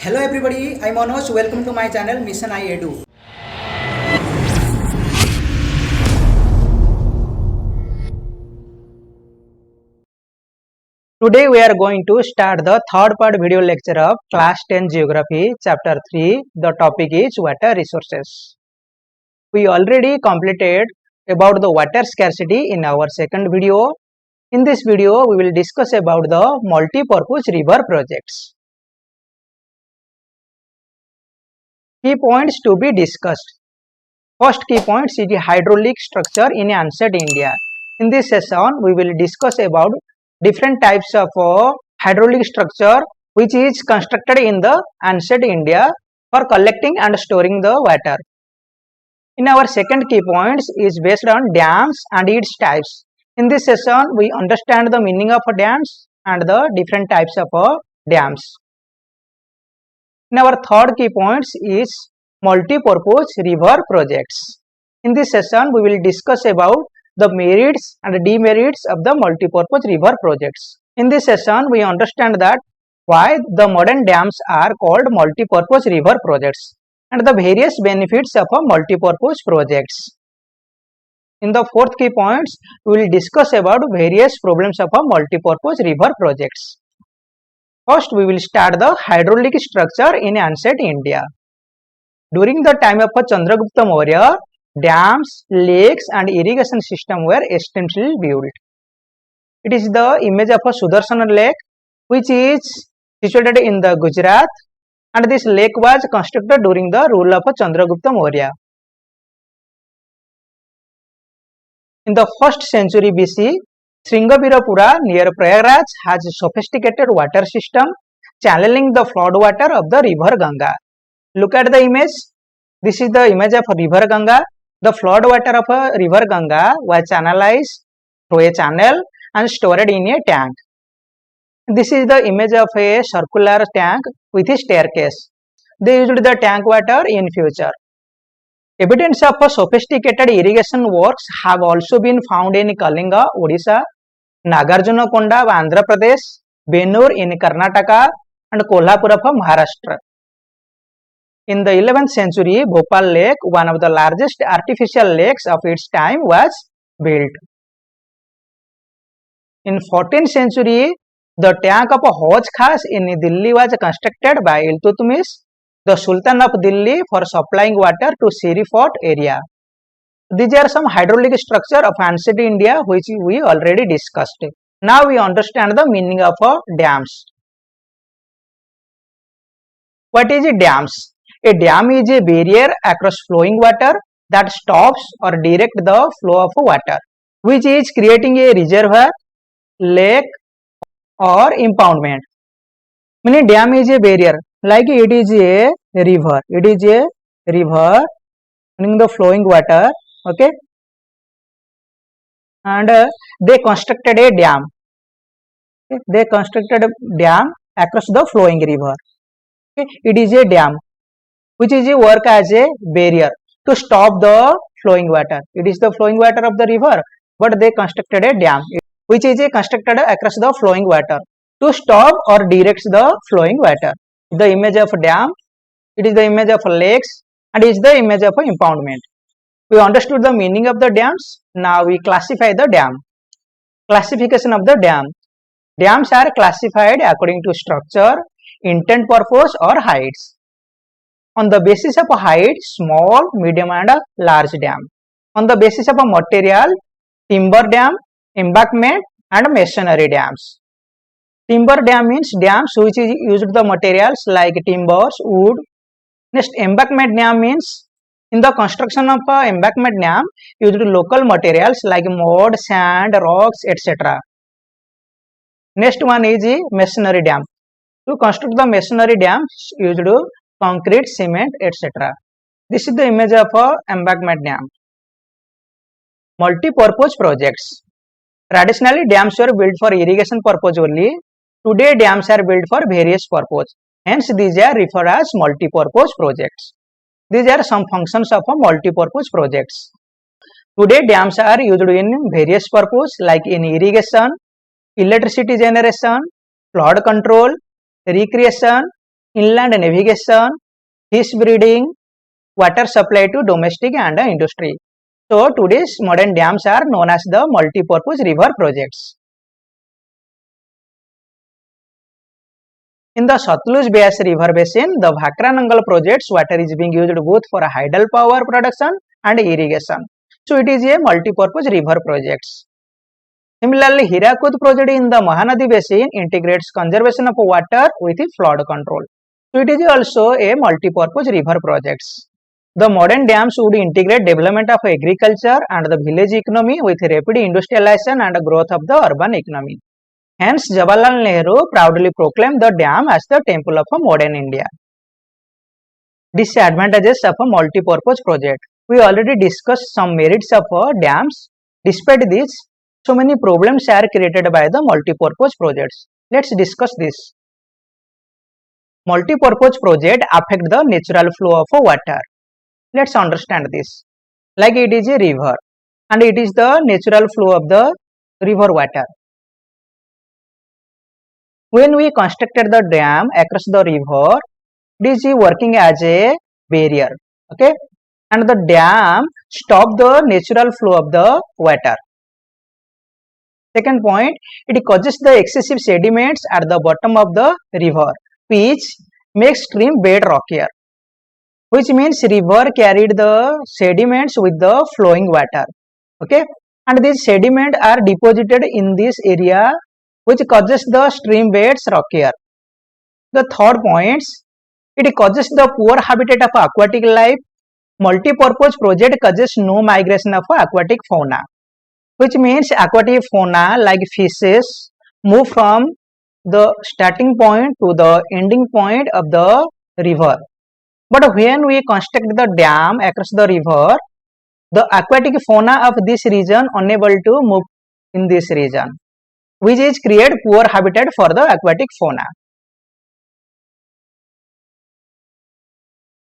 Hello everybody, I'm Manoj. Welcome to my channel Mission I Edu. Today we are going to start the third part video lecture of class 10 geography chapter 3. The topic is water resources. We already completed about the water scarcity in our second video. In this video we will discuss about the multi-purpose river projects. Key points to be discussed. First key point is the hydraulic structure in ancient India. In this session, we will discuss about different types of hydraulic structure which is constructed in the ancient India for collecting and storing the water. In our second key points is based on dams and its types. In this session, we understand the meaning of dams and the different types of dams. In our third key points is multi-purpose river projects. In this session, we will discuss about the merits and demerits of the multi-purpose river projects. In this session, we understand that why the modern dams are called multi-purpose river projects and the various benefits of a multi-purpose projects. In the fourth key points, we will discuss about various problems of a multi-purpose river projects. First, we will start the hydraulic structure in ancient India. During the time of Chandragupta Maurya, dams, lakes and irrigation system were extensively built. It is the image of a Sudarshan lake which is situated in the Gujarat, and this lake was constructed during the rule of Chandragupta Maurya. In the 1st century BC, Sringabirapura near Prayagraj has a sophisticated water system channeling the flood water of the river Ganga. Look at the image. This is the image of river Ganga. The flood water of a river Ganga was channelized through a channel and stored in a tank. This is the image of a circular tank with a staircase. They used the tank water in future. Evidence of sophisticated irrigation works have also been found in Kalinga, Odisha, Nagarjunakonda of Andhra Pradesh, Benur in Karnataka, and Kolhapur of Maharashtra. In the 11th century, Bhopal Lake, one of the largest artificial lakes of its time, was built. In 14th century, the tank of Hauj Khas in Delhi was constructed by Iltutmish, the Sultan of Delhi, for supplying water to Siri Fort area. These are some hydraulic structure of ancient India which we already discussed. Now we understand the meaning of dams. What is dams? A dam is a barrier across flowing water that stops or directs the flow of water, which is creating a reservoir, lake or impoundment. Meaning dam is a barrier, like it is a river. It is a river meaning the flowing water, okay, and they constructed a dam. Okay? They constructed a dam across the flowing river. Okay? It is a dam which is a work as a barrier to stop the flowing water. It is the flowing water of the river, but they constructed a dam which is a constructed across the flowing water to stop or direct the flowing water. The image of dam, it is the image of lakes, and it is the image of impoundment. We understood the meaning of the dams. Now we classify the dam. Classification of the dam. Dams are classified according to structure, intent purpose or heights. On the basis of height, small, medium and large dam. On the basis of material, timber dam, embankment and masonry dams. Timber dam means dams which is used the materials like timbers, wood. Next, embankment dam means in the construction of embankment dam used local materials like mud, sand, rocks, etc. Next one is masonry dam. To construct the masonry dam used concrete, cement, etc. This is the image of embankment dam. Multi-purpose projects. Traditionally, dams were built for irrigation purpose only. Today, dams are built for various purposes. Hence, these are referred as multi-purpose projects. These are some functions of multi-purpose projects. Today, dams are used in various purposes like in irrigation, electricity generation, flood control, recreation, inland navigation, fish breeding, water supply to domestic and industry. So today's modern dams are known as the multi-purpose river projects. In the Satluj Beas river basin, the Bhakranangal project's water is being used both for hydel power production and irrigation. So it is a multi-purpose river projects. Similarly, Hirakud project in the Mahanadi basin integrates conservation of water with flood control. So it is also a multi-purpose river projects. The modern dams would integrate development of agriculture and the village economy with rapid industrialization and growth of the urban economy. Hence, Jawaharlal Nehru proudly proclaimed the dam as the temple of a modern India. Disadvantages of a multi-purpose project. We already discussed some merits of dams. Despite this, so many problems are created by the multi-purpose projects. Let's discuss this. Multi-purpose project affect the natural flow of water. Let's understand this. Like it is a river and it is the natural flow of the river water. When we constructed the dam across the river, it is working as a barrier. Okay, and the dam stop the natural flow of the water. Second point, it causes the excessive sediments at the bottom of the river, which makes stream bed rockier. Which means river carried the sediments with the flowing water. Okay, and these sediments are deposited in this area, which causes the stream beds rockier. The third points, it causes the poor habitat of aquatic life. Multi-purpose project causes no migration of aquatic fauna, which means aquatic fauna like fishes move from the starting point to the ending point of the river. But when we construct the dam across the river, the aquatic fauna of this region unable to move in this region, which is create poor habitat for the aquatic fauna.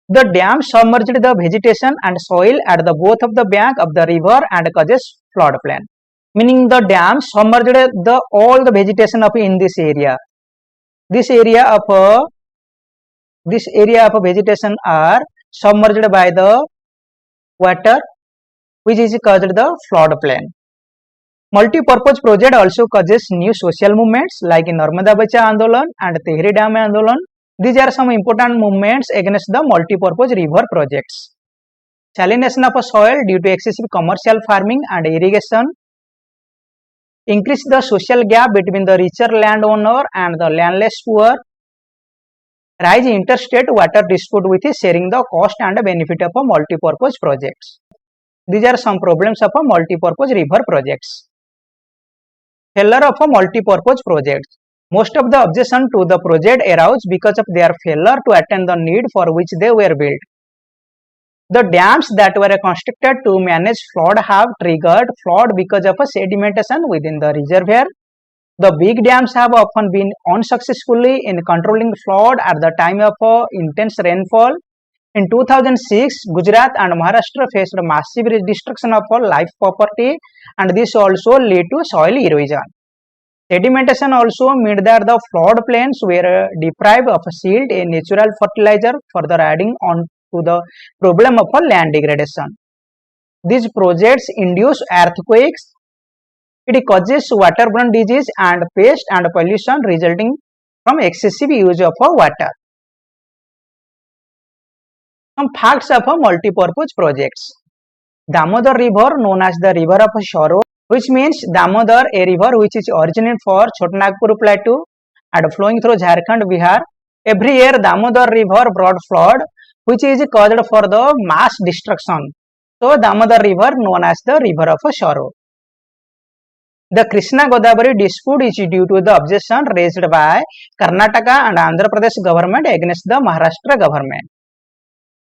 The dam submerged the vegetation and soil at the both of the bank of the river and causes floodplain. Meaning the dam submerged all the vegetation of in this area. This area of vegetation are submerged by the water, which is caused the floodplain. Multi-purpose project also causes new social movements like Narmada Bachao Andolan and Tehri Dam Andolan. These are some important movements against the multi-purpose river projects. Salination of soil due to excessive commercial farming and irrigation. Increase the social gap between the richer landowner and the landless poor. Rise interstate water dispute with sharing the cost and benefit of a multi-purpose projects. These are some problems of a multi-purpose river projects. Failure of a multi-purpose project. Most of the objection to the project arose because of their failure to attain the need for which they were built. The dams that were constructed to manage flood have triggered flood because of a sedimentation within the reservoir. The big dams have often been unsuccessfully in controlling flood at the time of intense rainfall. In 2006, Gujarat and Maharashtra faced massive destruction of life property, and this also led to soil erosion. Sedimentation also meant that the floodplains were deprived of silt, a natural fertilizer, further adding on to the problem of land degradation. These projects induce earthquakes. It causes waterborne disease and pest and pollution resulting from excessive use of water. Some facts of multi-purpose projects. Damodar River, known as the River of Sorrow, which means Damodar, a river which is originated for Chotnagpur Plateau and flowing through Jharkhand, Bihar. Every year, Damodar River brought flood, which is caused for the mass destruction. So, Damodar River, known as the River of Sorrow. The Krishna Godavari dispute is due to the objection raised by Karnataka and Andhra Pradesh government against the Maharashtra government.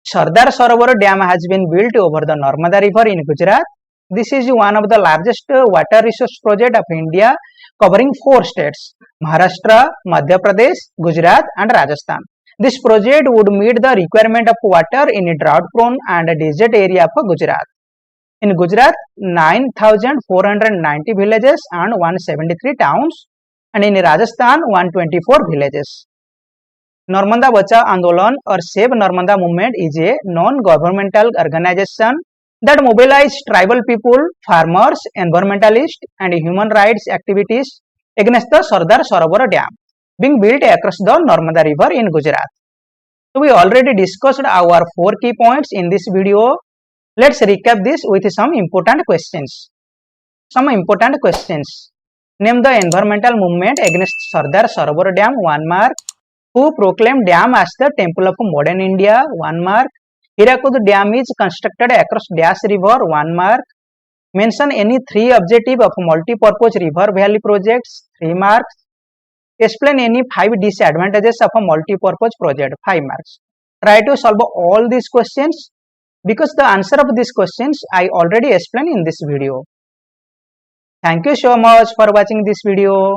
Sardar Sarovar Dam has been built over the Narmada River in Gujarat. This is one of the largest water resource project of India, covering 4 states: Maharashtra, Madhya Pradesh, Gujarat and Rajasthan. This project would meet the requirement of water in a drought-prone and desert area of Gujarat. In Gujarat, 9,490 villages and 173 towns, and in Rajasthan, 124 villages. Narmada Bachao Andolan or Save Narmada Movement is a non-governmental organization that mobilizes tribal people, farmers, environmentalists, and human rights activities against the Sardar Sarovar Dam being built across the Narmada River in Gujarat. So we already discussed our 4 key points in this video. Let's recap this with some important questions. Name the environmental movement against Sardar Sarovar Dam, 1 mark. Who proclaimed dam as the temple of modern India, 1 mark. Hirakud Dam is constructed across Dash River, 1 mark. Mention any 3 objectives of multi-purpose river valley projects, 3 marks. Explain any 5 disadvantages of a multi-purpose project, 5 marks. Try to solve all these questions because the answer of these questions I already explained in this video. Thank you so much for watching this video.